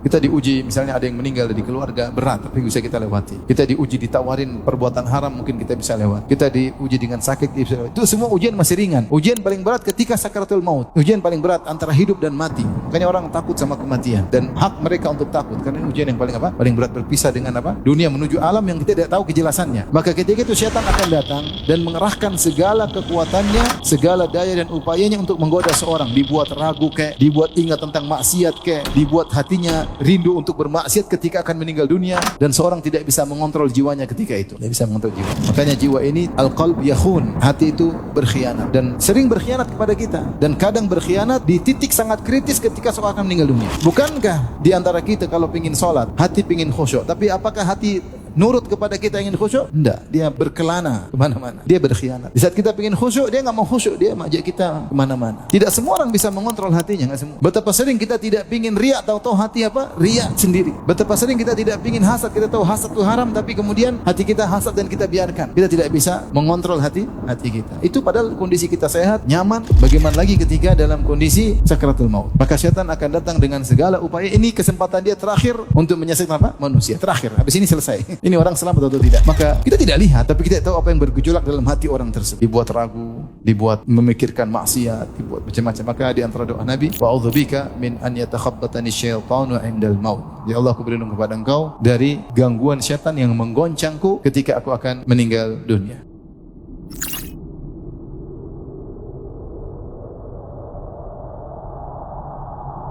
Kita diuji, misalnya ada yang meninggal dari keluarga, berat tapi bisa kita lewati. Kita diuji ditawarin perbuatan haram, mungkin kita bisa lewat. Kita diuji dengan sakit, kita bisa lewat. Itu semua ujian masih ringan. Ujian paling berat ketika sakaratul maut. Ujian paling berat antara hidup dan mati. Makanya orang takut sama kematian, dan hak mereka untuk takut karena ujian yang paling paling berat, berpisah dengan dunia menuju alam yang kita tidak tahu kejelasannya. Maka ketika itu syaitan akan datang dan mengerahkan segala kekuatannya, segala daya dan upayanya untuk menggoda seorang, dibuat ragu kayak, dibuat ingat tentang maksiat kayak, dibuat hatinya rindu untuk bermaksiat ketika akan meninggal dunia, dan seorang tidak bisa mengontrol jiwanya ketika itu. Tidak bisa mengontrol jiwa. Makanya jiwa ini al-qalb yakhun, hati itu berkhianat dan sering berkhianat kepada kita, dan kadang berkhianat di titik sangat kritis ketika seorang akan meninggal dunia. Bukankah di antara kita kalau pingin sholat, hati pingin khusyuk, tapi apakah hati nurut kepada kita ingin khusyuk? Tidak, dia berkelana kemana-mana, dia berkhianat. Di saat kita ingin khusyuk, dia nggak mau khusyuk, dia mengajak kita kemana-mana. Tidak semua orang bisa mengontrol hatinya, nggak semua. Betapa sering kita tidak ingin riak, tahu-tahu hati riak sendiri. Betapa sering kita tidak ingin hasad, kita tahu hasad itu haram, tapi kemudian hati kita hasad dan kita biarkan. Kita tidak bisa mengontrol hati kita. Itu padahal kondisi kita sehat, nyaman. Bagaimana lagi ketika dalam kondisi sakaratul maut? Maka syaitan akan datang dengan segala upaya. Ini kesempatan dia terakhir untuk menyaksikan manusia. Terakhir, habis ini selesai. Ini orang selamat atau tidak? Maka kita tidak lihat, tapi kita tahu apa yang bergejolak dalam hati orang tersebut. Dibuat ragu, dibuat memikirkan maksiat, dibuat macam-macam. Maka di antara doa Nabi, wa'udzubika min an yatakhabbatani syaitanu 'indal maut. Ya Allah, aku berlindung kepada Engkau dari gangguan syaitan yang menggoncangku ketika aku akan meninggal dunia.